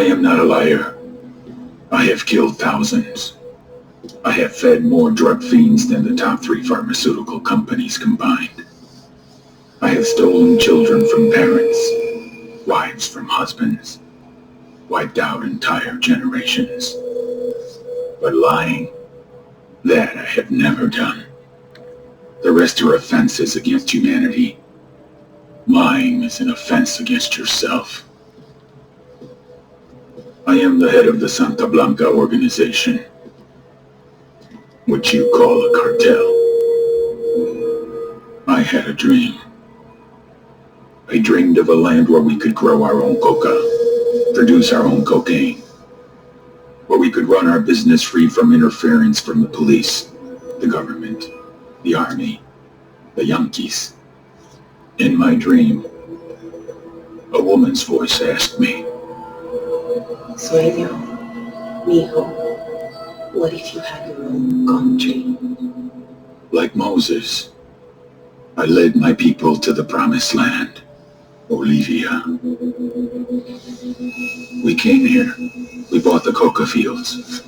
I am not a liar. I have killed thousands. I have fed more drug fiends than the top 3 pharmaceutical companies combined. I have stolen children from parents, wives from husbands, wiped out entire generations. But lying, that I have never done. The rest are offenses against humanity. Lying is an offense against yourself. I am the head of the Santa Blanca organization, which you call a cartel. I had a dream. I dreamed of a land where we could grow our own coca, produce our own cocaine, where we could run our business free from interference from the police, the government, the army, the Yankees. In my dream, a woman's voice asked me, Sueño, mijo, what if you had your own country? Like Moses, I led my people to the promised land, Bolivia. We came here. We bought the coca fields.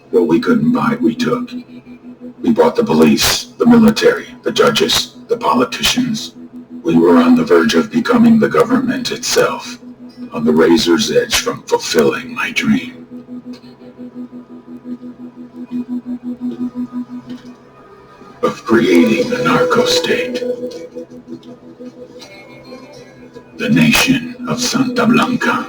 What we couldn't buy, we took. We bought the police, the military, the judges, the politicians. We were on the verge of becoming the government itself, on the razor's edge from fulfilling my dream. Of creating a narco-state. The nation of Santa Blanca.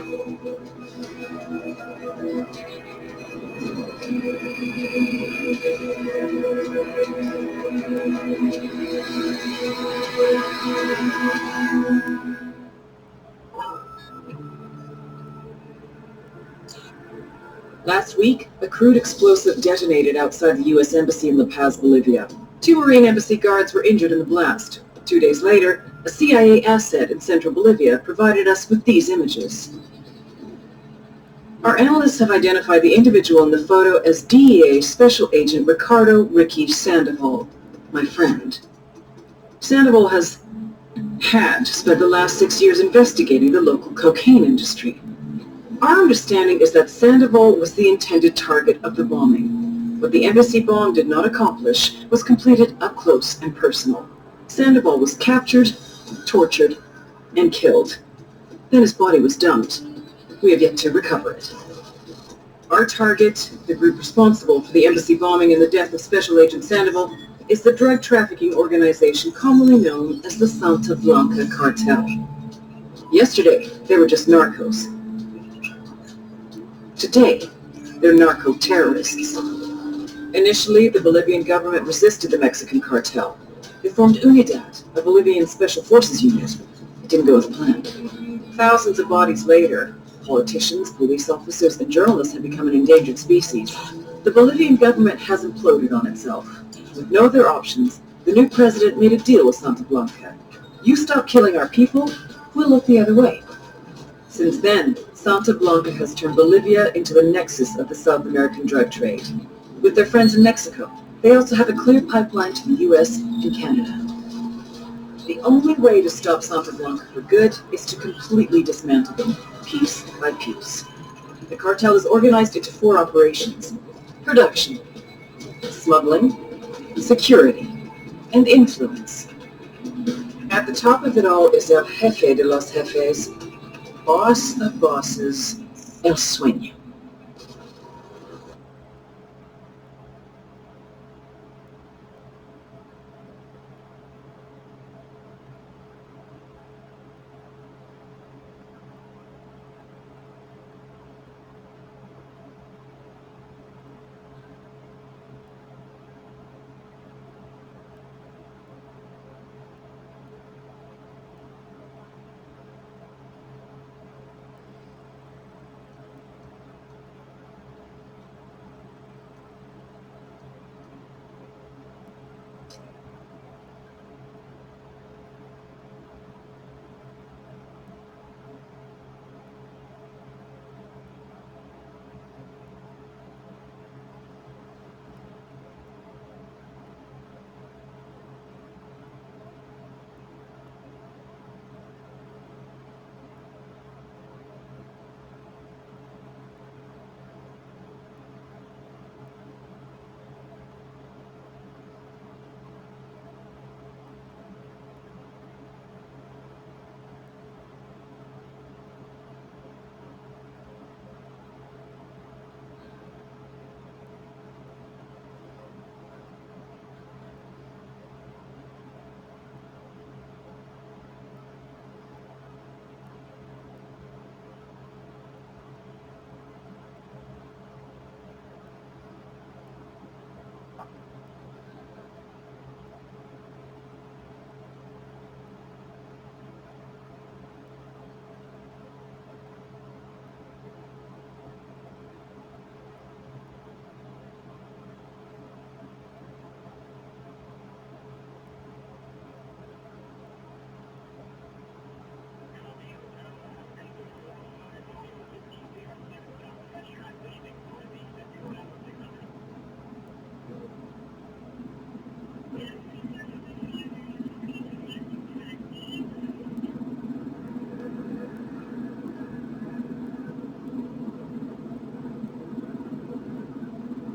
Last week, a crude explosive detonated outside the U.S. Embassy in La Paz, Bolivia. 2 Marine Embassy guards were injured in the blast. 2 days later, a CIA asset in central Bolivia provided us with these images. Our analysts have identified the individual in the photo as DEA Special Agent Ricardo Ricky Sandoval, my friend. Sandoval has spent the last 6 years investigating the local cocaine industry. Our understanding is that Sandoval was the intended target of the bombing. What the embassy bomb did not accomplish was completed up close and personal. Sandoval was captured, tortured, and killed. Then his body was dumped. We have yet to recover it. Our target, the group responsible for the embassy bombing and the death of Special Agent Sandoval, is the drug trafficking organization commonly known as the Santa Blanca Cartel. Yesterday, they were just narcos. Today, they're narco-terrorists. Initially, the Bolivian government resisted the Mexican cartel. They formed UNIDAD, a Bolivian special forces unit. It didn't go as planned. Thousands of bodies later, politicians, police officers, and journalists have become an endangered species. The Bolivian government has imploded on itself. With no other options, the new president made a deal with Santa Blanca. You stop killing our people, we'll look the other way. Since then, Santa Blanca has turned Bolivia into the nexus of the South American drug trade. With their friends in Mexico, they also have a clear pipeline to the U.S. and Canada. The only way to stop Santa Blanca for good is to completely dismantle them, piece by piece. The cartel is organized into 4 operations: production, smuggling, security, and influence. At the top of it all is El Jefe de los Jefes, boss of bosses, El Sueño.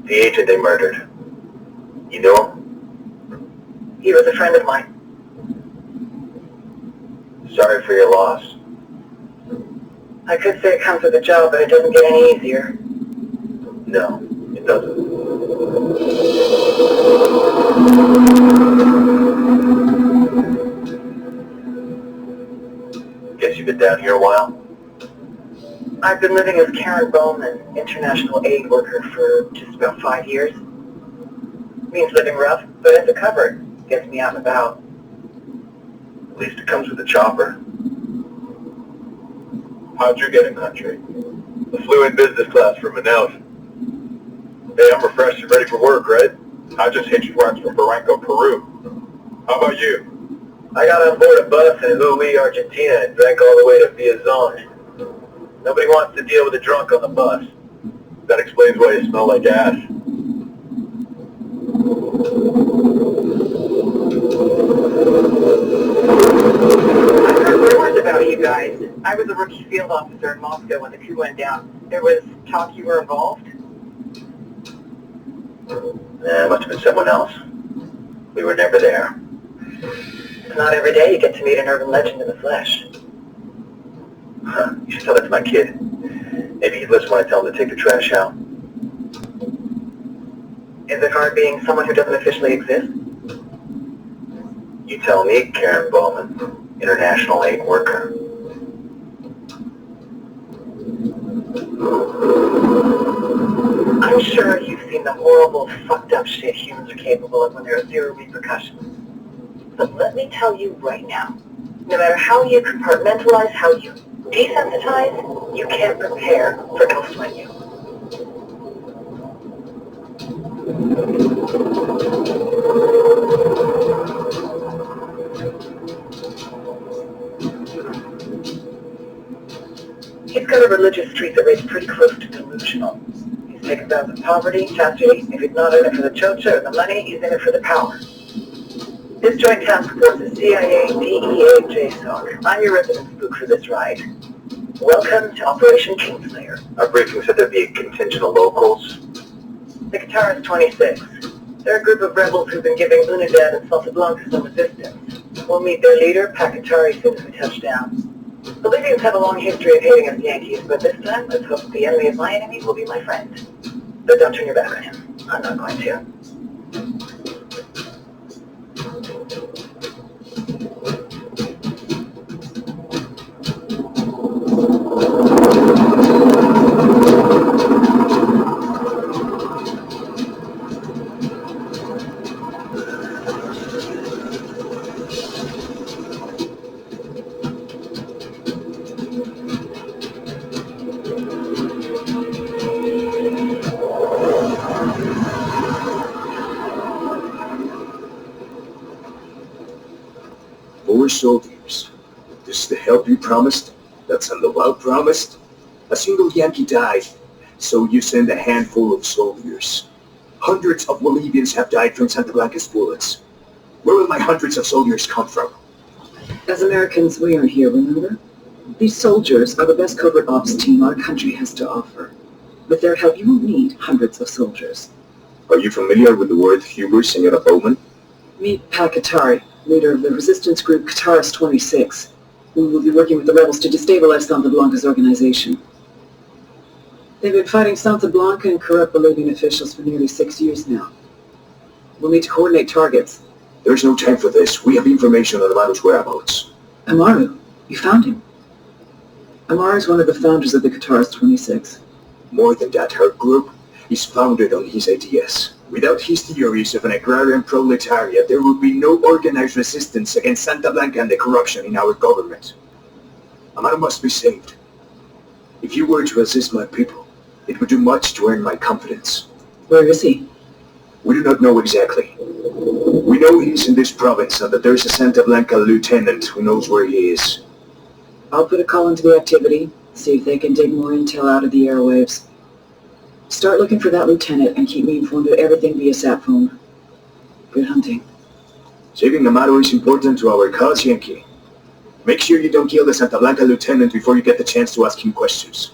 The agent they murdered. You know him? He was a friend of mine. Sorry for your loss. I could say it comes with the job, but it doesn't get any easier. No, it doesn't. Guess you've been down here a while? I've been living as Karen Bowman, international aid worker, for just about 5 years. Means living rough, but it's a cover. Gets me out and about. At least it comes with a chopper. How'd you get in country? I flew in business class from Manaus. Hey, I'm refreshed and ready for work, right? I just hitched once from Barranco, Peru. How about you? I got on board a bus in Louis, Argentina and drank all the way to Villazon. Nobody wants to deal with a drunk on the bus. That explains why you smell like ass. I heard rumors about you guys. I was a rookie field officer in Moscow when the coup went down. There was talk you were involved? It must have been someone else. We were never there. It's not every day you get to meet an urban legend in the flesh. Huh, you should tell that to my kid. Maybe he'd listen when I tell him to take the trash out. Is it hard being someone who doesn't officially exist? You tell me, Karen Bowman, international aid worker. I'm sure you've seen the horrible, fucked up shit humans are capable of when there are zero repercussions. But let me tell you right now, no matter how you compartmentalize, how you desensitize, you can't prepare for it'll swing you. He's got a religious streak that rates pretty close to delusional. He's taken vows of poverty, chastity. If he's not in it for the chocha or the money, he's in it for the power. This joint task force is CIA, DEA, JSOC. I'm your resident spook for this ride. Welcome to Operation Kingslayer. Our briefing said there'd be a contingent of locals. The Guitarist 26. They're a group of rebels who've been giving Unidad and Salsa Blanca some resistance. We'll meet their leader, Pakatari, as soon as we touch down. The Libyans have a long history of hating us Yankees, but this time, let's hope the enemy of my enemy will be my friend. But don't turn your back on him. I'm not going to. Soldiers. This is the help you promised? That's on the wild promised? A single Yankee died, so you send a handful of soldiers. Hundreds of Bolivians have died from Santa Blanca's bullets. Where will my hundreds of soldiers come from? As Americans, we aren't here, remember? These soldiers are the best covert ops team our country has to offer. With their help, you won't need hundreds of soldiers. Are you familiar with the word Huber, Senora Bowman? Meet Pakatari, leader of the resistance group Guitarist 26. We will be working with the rebels to destabilize Santa Blanca's organization. They've been fighting Santa Blanca and corrupt Bolivian officials for nearly 6 years now. We'll need to coordinate targets. There's no time for this. We have information on Amaru's whereabouts. Amaru? You found him? Amaru is one of the founders of the Guitarist 26. More than that, her group is founded on his ideas. Without his theories of an agrarian proletariat, there would be no organized resistance against Santa Blanca and the corruption in our government. Amaru must be saved. If you were to assist my people, it would do much to earn my confidence. Where is he? We do not know exactly. We know he's in this province and that there's a Santa Blanca lieutenant who knows where he is. I'll put a call into the activity, see if they can dig more intel out of the airwaves. Start looking for that lieutenant and keep me informed of everything via sat phone. Good hunting. Saving Amaru is important to our cause, Yankee. Make sure you don't kill the Santa Blanca lieutenant before you get the chance to ask him questions.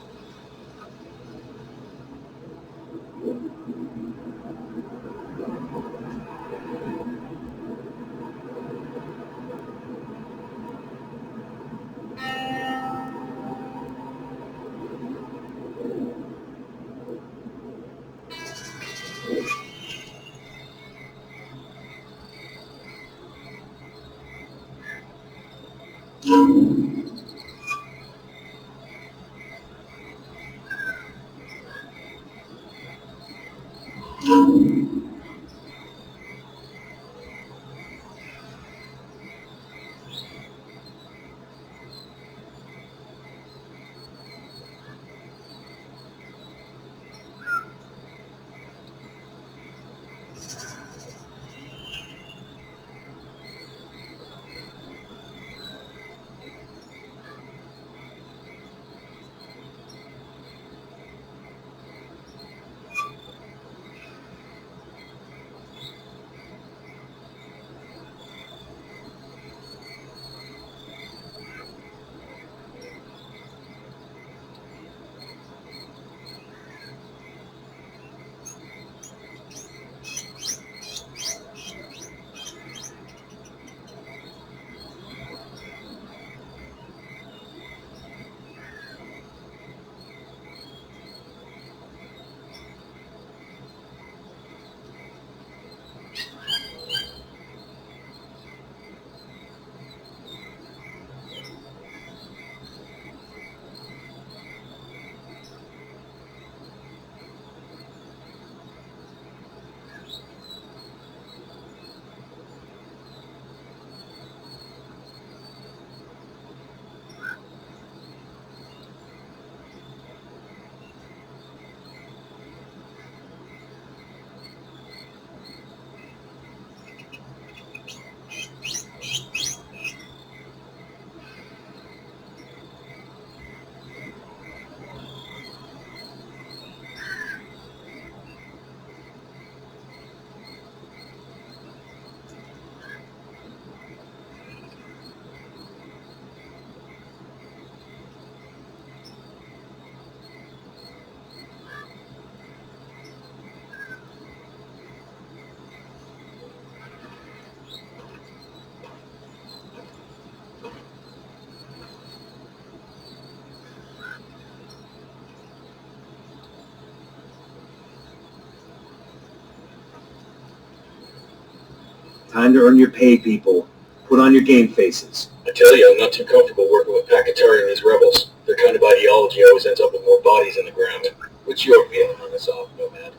Time to earn your pay, people. Put on your game faces. I tell you, I'm not too comfortable working with Packatari and these rebels. Their kind of ideology always ends up with more bodies in the ground. What's your feeling on this off, Nomad?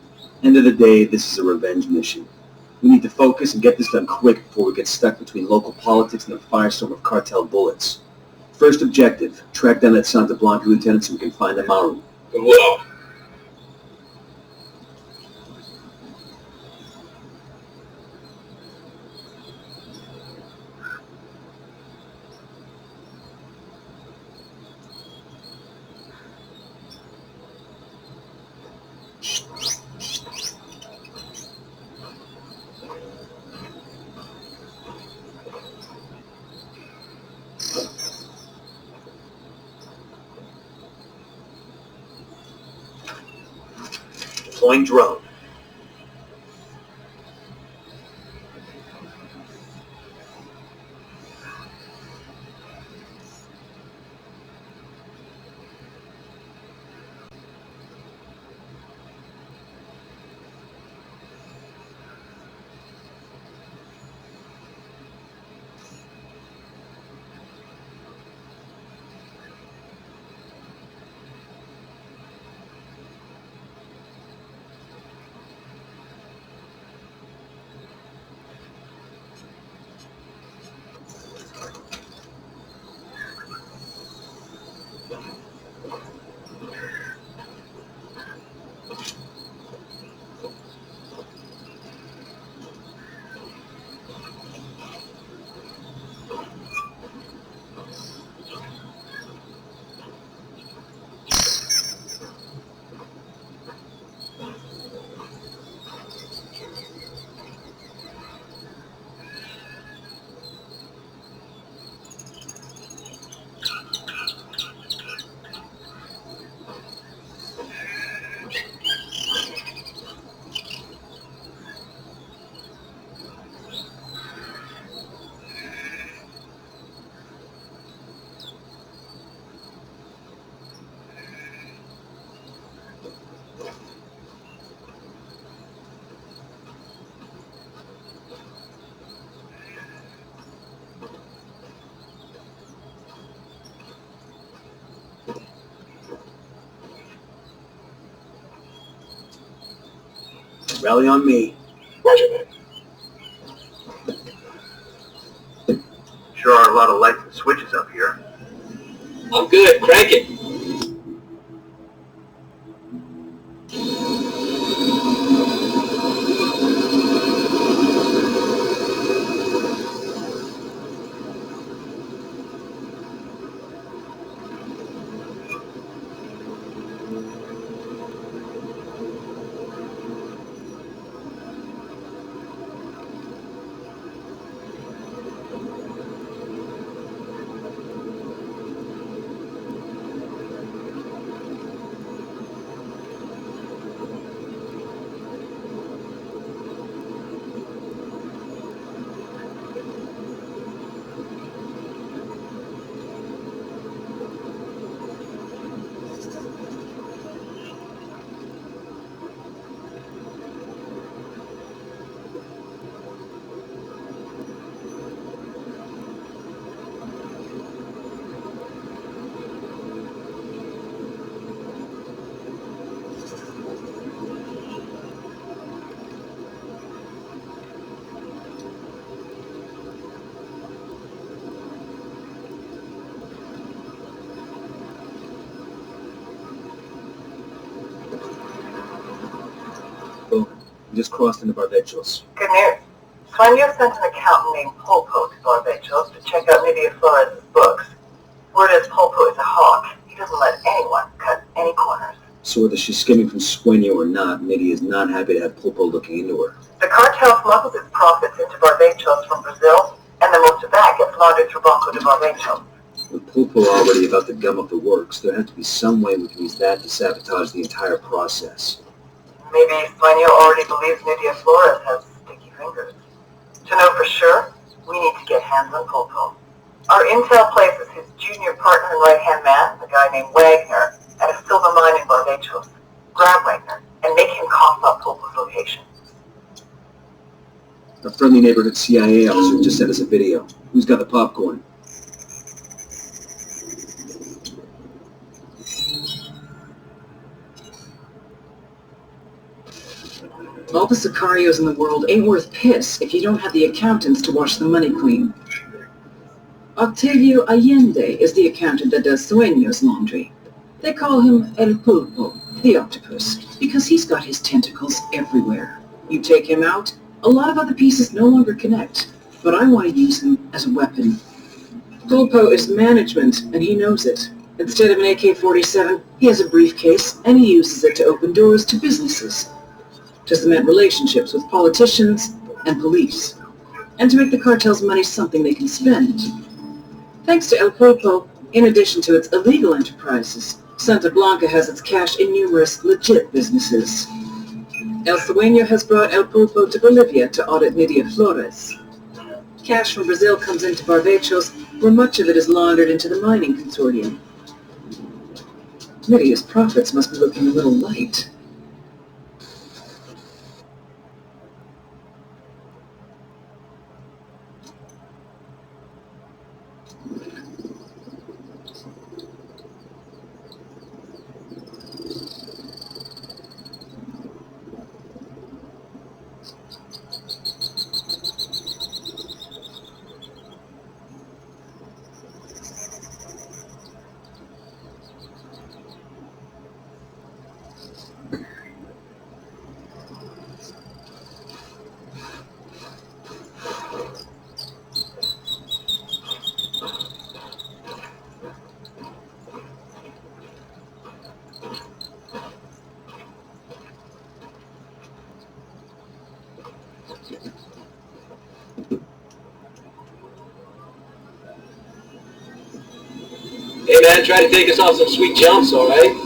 End of the day, this is a revenge mission. We need to focus and get this done quick before we get stuck between local politics and a firestorm of cartel bullets. First objective, track down that Santa Blanca lieutenant so we can find the Maru. Wow. Deploying drone. Rally on me. Roger that. Sure are a lot of lights and switches up here. I'm good. Crank it. Boom. We just crossed into Barbados. Good news. Sueño sent an accountant named Polpo to Barbados to check out Nydia Flores' books. Word is Polpo is a hawk. He doesn't let anyone cut any corners. So whether she's skimming from Sueño or not, Nydia is not happy to have Pulpo looking into her. The cartel smuggles its profits into Barbados from Brazil, and then most of that gets laundered through Banco de Barbados. With Pulpo already about to gum up the works, there has to be some way we can use that to sabotage the entire process. Maybe Sueño already believes Nydia Flores has sticky fingers. To know for sure, we need to get hands on Polpo. Our intel places his junior partner and right-hand man, a guy named Wagner, at a silver mine in Barbados. Grab Wagner and make him cough up Polpo's location. A friendly neighborhood CIA officer just sent us a video. Who's got the popcorn? All the Sicarios in the world ain't worth piss if you don't have the accountants to wash the money clean. Octavio Allende is the accountant that does Sueño's laundry. They call him El Pulpo, the octopus, because he's got his tentacles everywhere. You take him out, a lot of other pieces no longer connect, but I want to use him as a weapon. Pulpo is management, and he knows it. Instead of an AK-47, he has a briefcase, and he uses it to open doors to businesses, to cement relationships with politicians and police, and to make the cartel's money something they can spend. Thanks to El Pulpo, in addition to its illegal enterprises, Santa Blanca has its cash in numerous legit businesses. El Sueño has brought El Pulpo to Bolivia to audit Nydia Flores. Cash from Brazil comes into Barbados, where much of it is laundered into the mining consortium. Nydia's profits must be looking a little light. Hey man, try to take us off some sweet jumps, alright?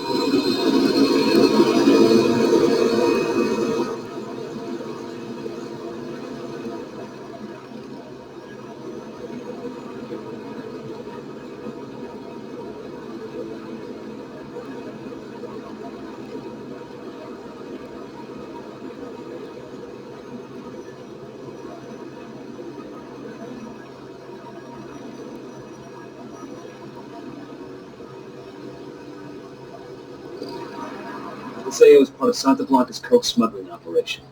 Let's say it was part of Santa Blanca's coke smuggling operation.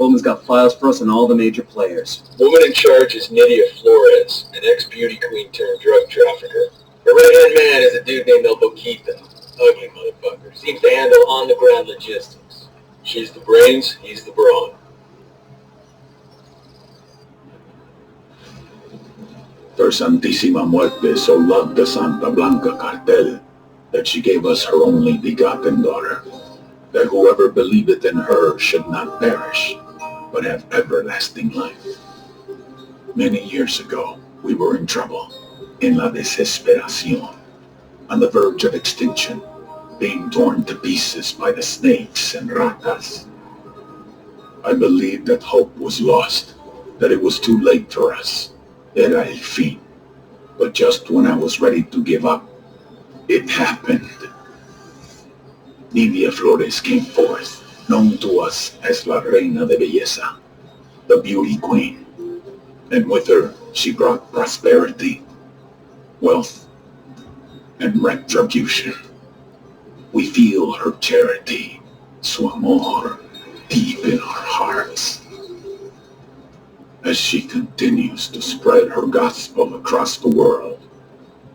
Woman's got files for us on all the major players. Woman in charge is Nydia Flores, an ex-beauty queen turned drug trafficker. Her right-hand man is a dude named El Boquita. Ugly motherfucker. Seems to handle on-the-ground logistics. She's the brains, he's the brawn. Her Santísima Muerte so loved the Santa Blanca cartel that she gave us her only begotten daughter, that whoever believeth in her should not perish, but have everlasting life. Many years ago, we were in trouble, in la desesperación, on the verge of extinction, being torn to pieces by the snakes and ratas. I believed that hope was lost, that it was too late for us. Era el fin. But just when I was ready to give up, it happened. Nydia Flores came forth, known to us as La Reina de Belleza, the beauty queen. And with her, she brought prosperity, wealth, and retribution. We feel her charity, su amor, deep in our hearts. As she continues to spread her gospel across the world,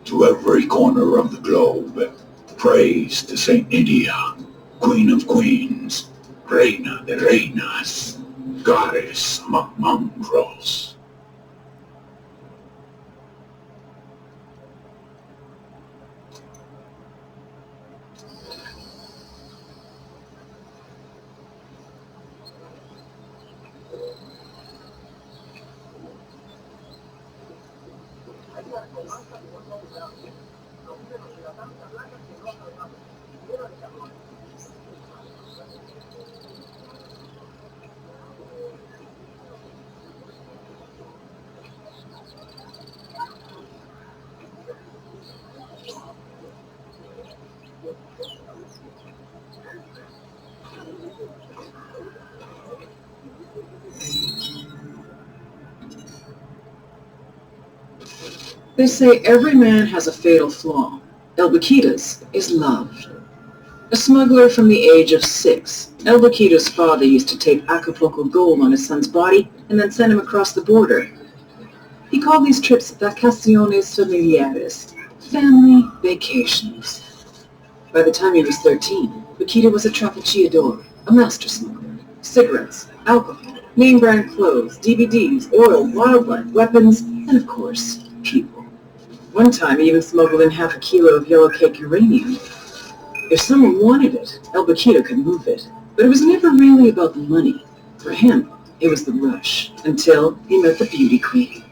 to every corner of the globe, praise to Saint Nydia, Queen of Queens, Reina de Reinas, Goddess among mongrels. They say every man has a fatal flaw. El Boquita's is love. A smuggler from the age of 6, El Boquita's father used to take Acapulco gold on his son's body and then send him across the border. He called these trips vacaciones familiares, family vacations. By the time he was 13, Boquita was a trapicheador, a master smuggler. Cigarettes, alcohol, name brand clothes, DVDs, oil, wildlife, weapons, and of course, people. One time he even smuggled in half a kilo of yellow cake uranium. If someone wanted it, El Boquita could move it. But it was never really about the money. For him, it was the rush, until he met the beauty queen.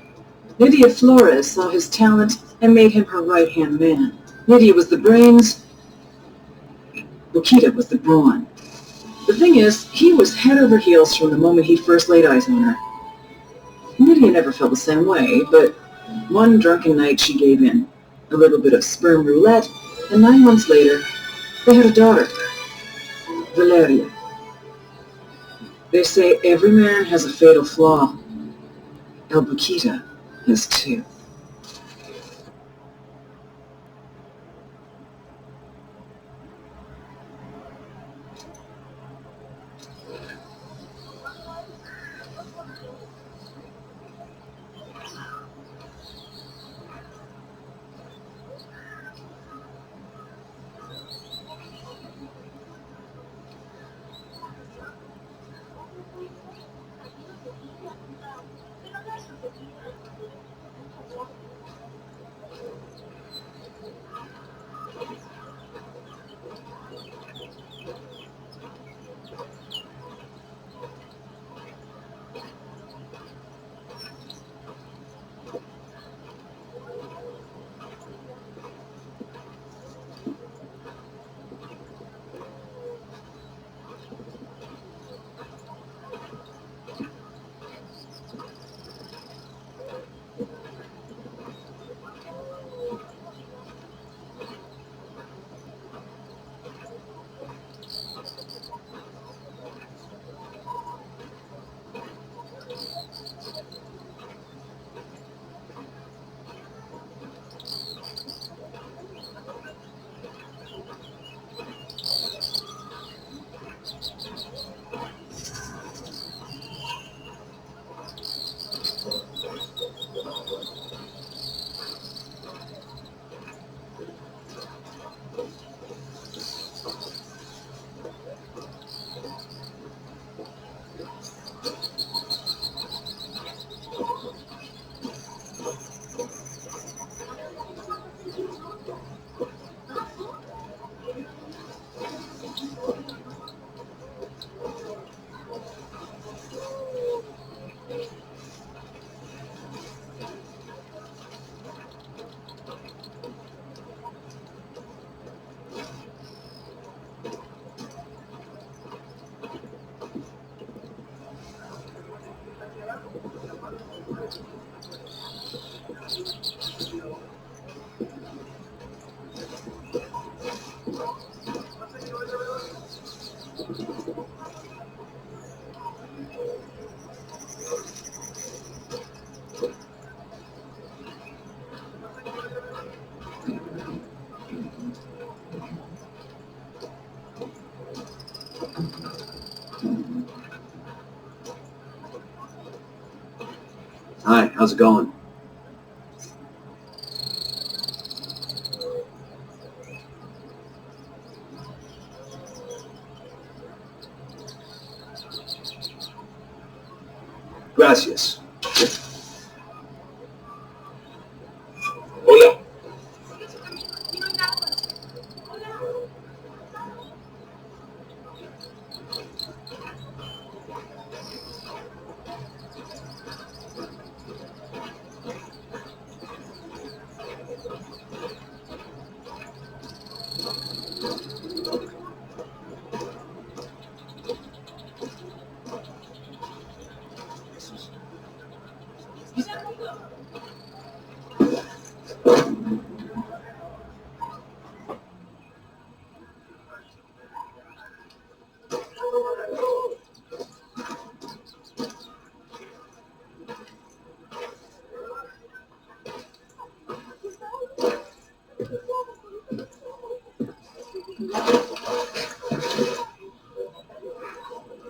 Nydia Flores saw his talent and made him her right-hand man. Nydia was the brains, Boquita was the brawn. The thing is, he was head over heels from the moment he first laid eyes on her. Nydia never felt the same way, but one drunken night she gave in. A little bit of sperm roulette, and 9 months later, they had a daughter, Valeria. They say every man has a fatal flaw. El Boquita has two. How's it going? Gracias. Hola.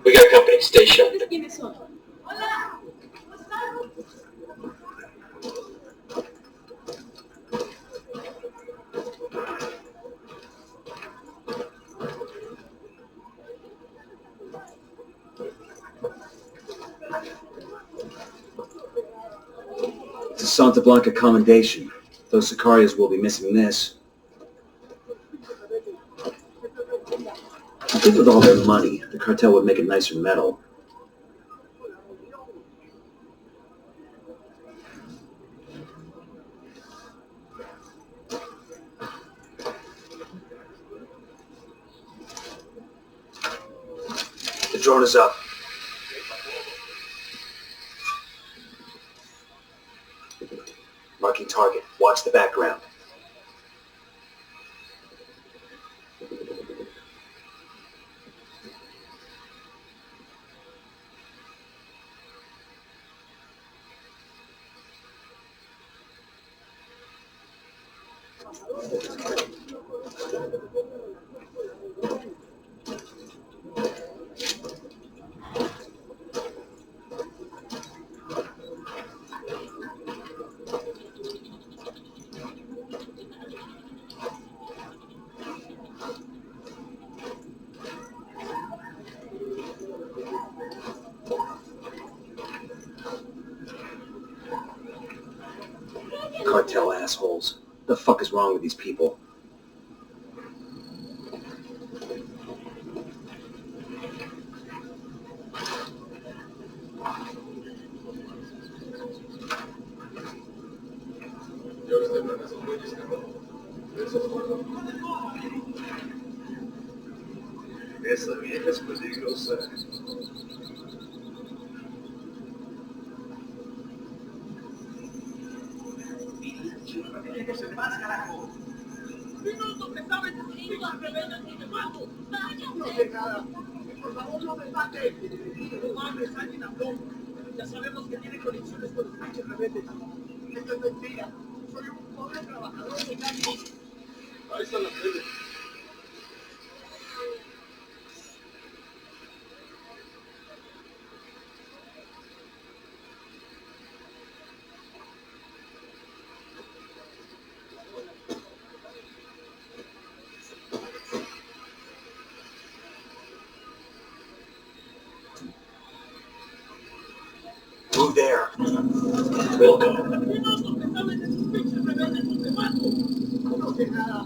We got company. Stay sharp. It's a Santa Blanca commendation. Those Sicarios will be missing this. I think with all their money, the cartel would make it nicer metal. The drone is up. Marking target. Watch the background. Cartel assholes. The fuck is wrong with these people? Esa vieja es peligrosa. No sé nada. Por favor, no me mate. No mames, alguien habló. Ya sabemos que tiene conexiones con los pinches rebeldes. Esto es mentira. Soy un pobre trabajador de campo. Ahí están las redes. Move there. Welcome. No sé nada.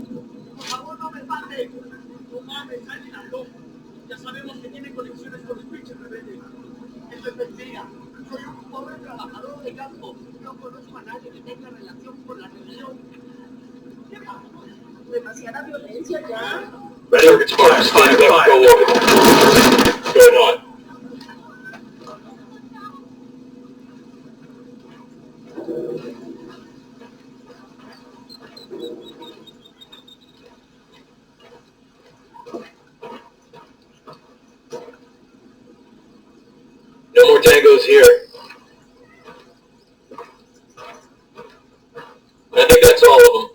Por favor, no me mate. No mames, alguien habló. Ya sabemos que tiene conexiones con los pinches rebeldes. Esto es mentira. Soy un pobre trabajador de campo. No conozco a nadie que tenga relación con la rebelión. ¿Qué pasa? Demasiada violencia ya. Target's fire. Stand left. Go over. Going on. No more tangos here. I think that's all of them.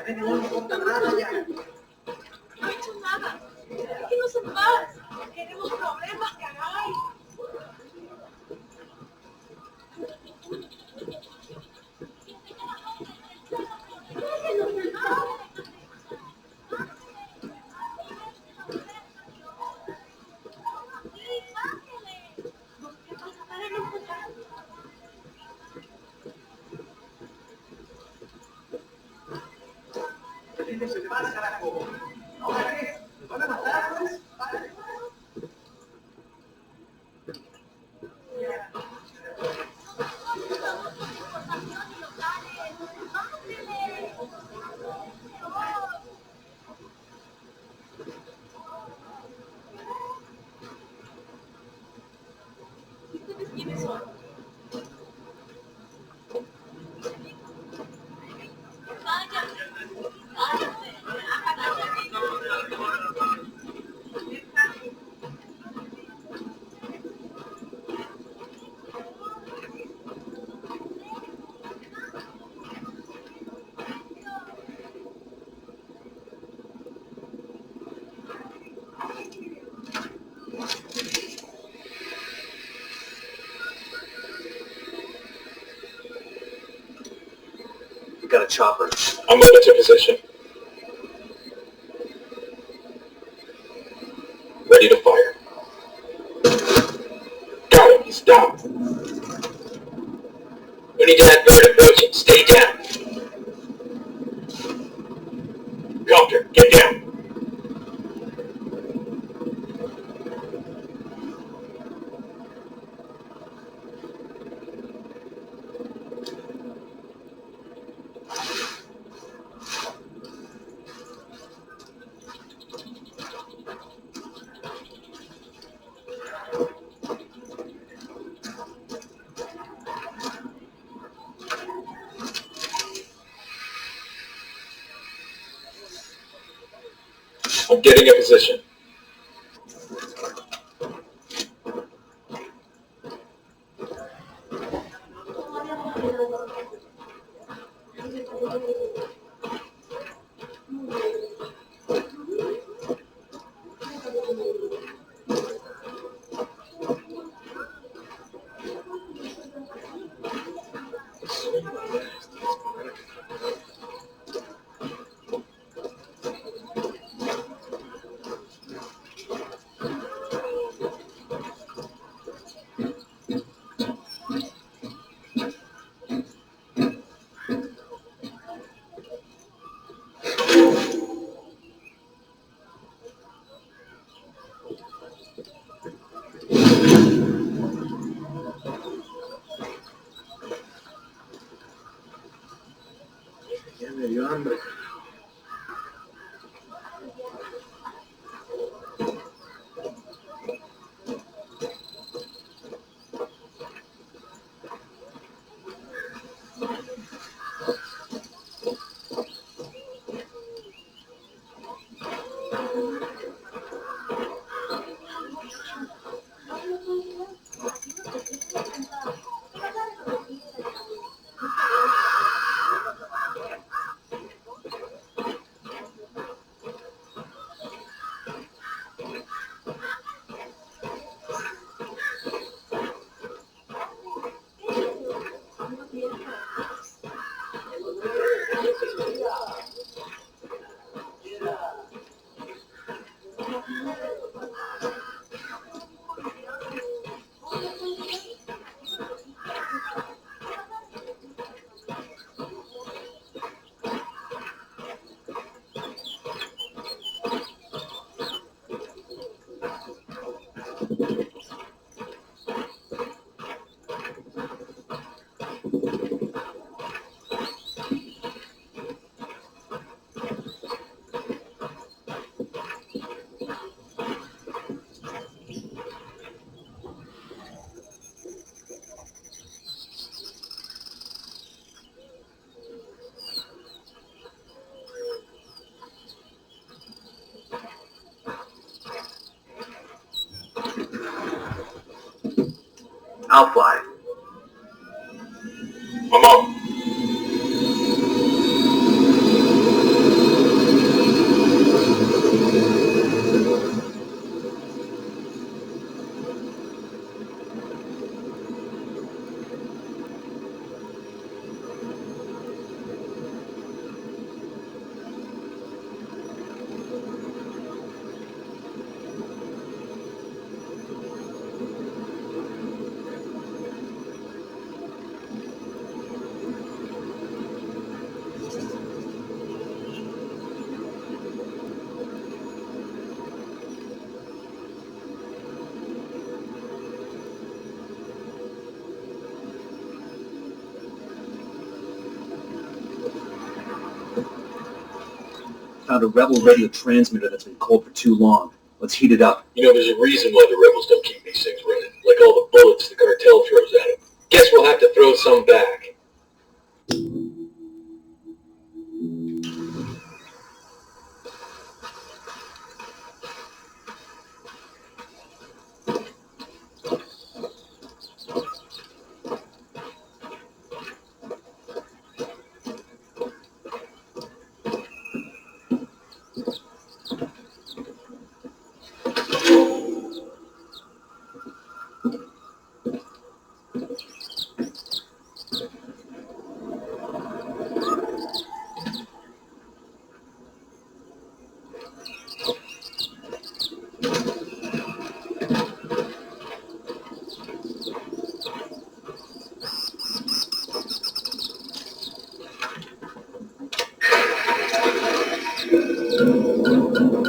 No he hecho nada. Déjenos en paz. Queremos problemas, caray. Se te va al carajo. ¿No ves? ¿Nos van a matar, pues? Vale. ¿Ustedes quiénes son? You got a chopper. I'm moving to position. Ready to fire. Got him, he's down. Unidad bird approaching, stay down. Copter, get down. I'm getting a position. Ya me dio hambre. I'll fly. I'm up. Found a rebel radio transmitter that's been cold for too long. Let's heat it up. You know, there's a reason why the rebels don't keep these things running. Like all the bullets the cartel throws at them. Guess we'll have to throw some back.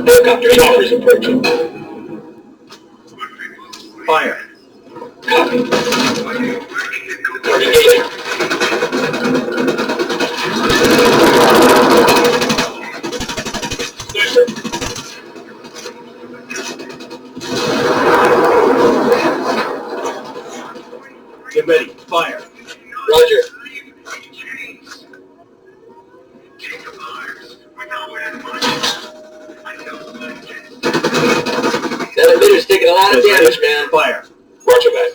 Helicopter choppers approaching. Fire. Copy. Engaging. Yes, sir. Get ready. Fire. Roger. That emitter's taking a lot of damage, man. Fire. Roger back.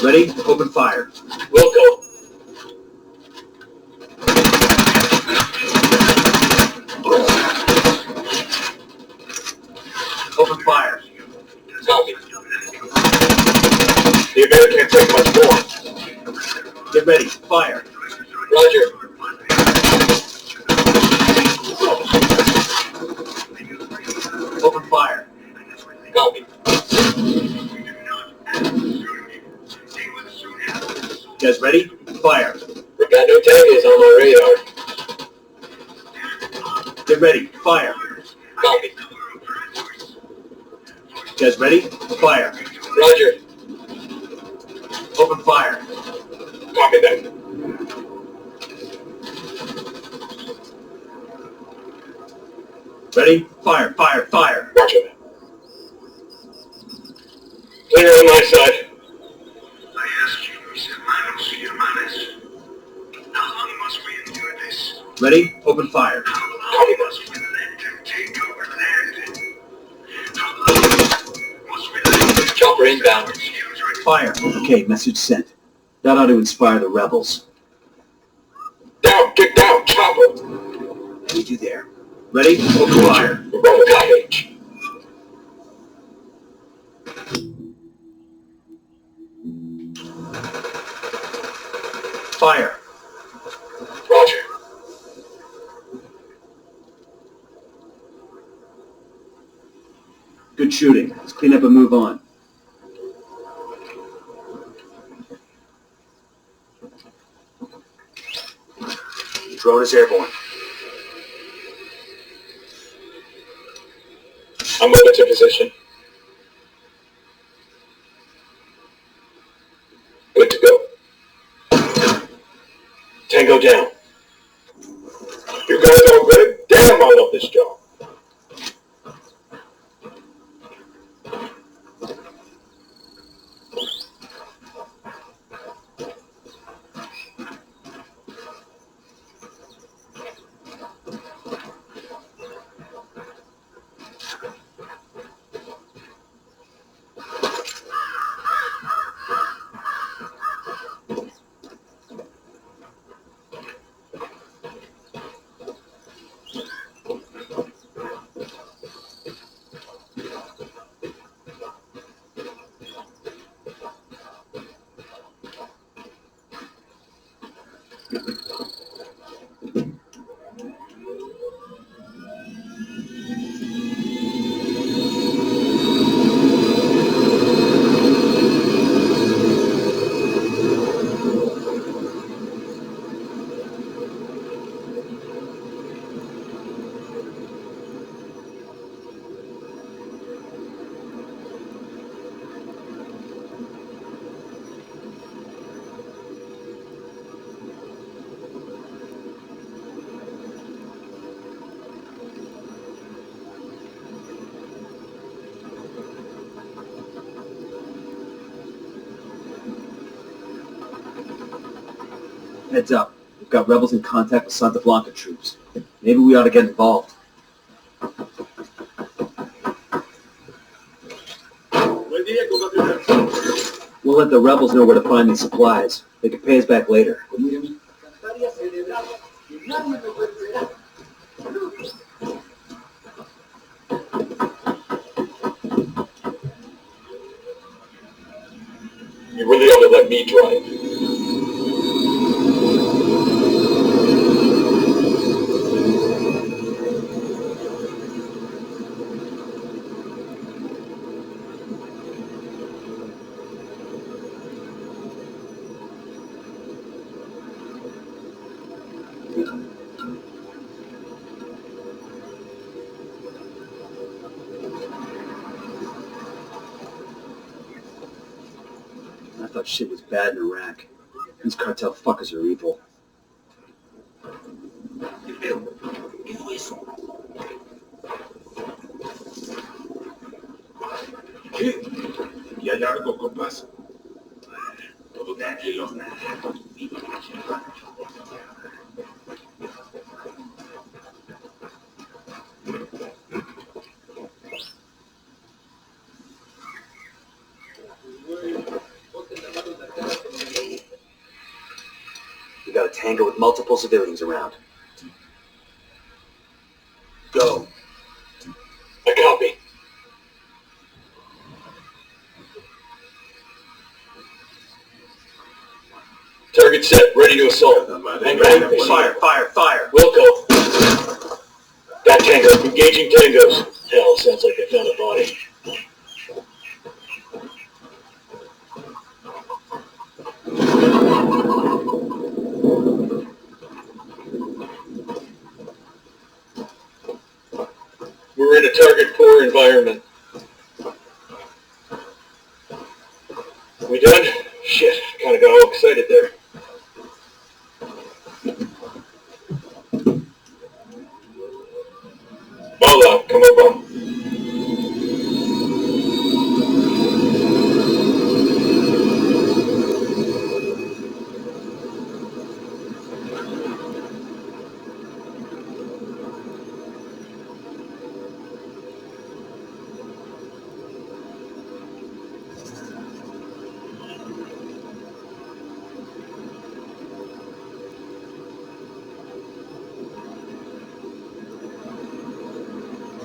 Ready? Open fire. We'll go. Open fire. Copy. The emitter can't take much more. Get ready. Fire. Roger. Open fire. Copy. You guys ready? Fire. We've got no tangos on my radar. Get ready. Fire. Copy. You guys ready? Fire. Roger. Open fire. Copy that. Ready? Fire. Fire. Fire. Roger that. Clear on my side. I ask you, mis hermanos y hermanas, how long must we endure this? Ready? Open fire. How long must we let them take over land? How long must we let them Chopper inbound. children? Fire. Okay, message sent. That ought to inspire the rebels. Down, get down, chopper. I need you there. Ready? Open fire. We're on the cottage. Fire. Roger. Good shooting. Let's clean up and move on. Drone is airborne. I'm moving to position. Good to go. Tango down. You guys all good? Damn, I love this job. Heads up. We've got rebels in contact with Santa Blanca troops. Maybe we ought to get involved. We'll let the rebels know where to find these supplies. They can pay us back later. You really ought to let me drive. I thought shit was bad in Iraq. These cartel fuckers are evil. ¿Qué? ¿Y hay algo, compas? Todo tranquilo. We got a tango with multiple civilians around. Go. I copy. Target set, ready to assault. Fire, fire, fire! Wilco. Got tango. Engaging tangos. Hell, sounds like they found a body. We're in a target poor environment. We done? Shit, kinda got all excited there. Hola, come up.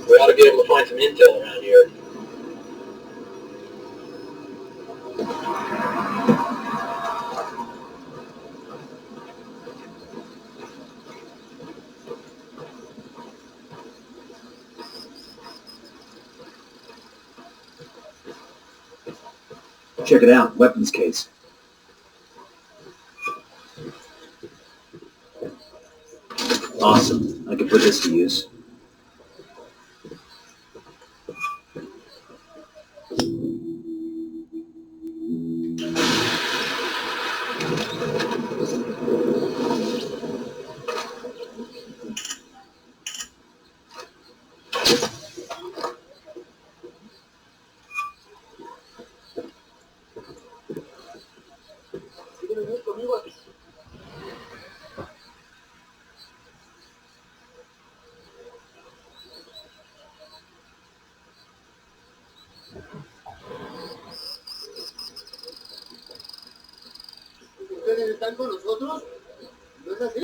We ought to be able to find some intel around here. Check it out. Weapons case. Awesome. I can put this to use. ¿Ustedes están con nosotros? ¿No es así?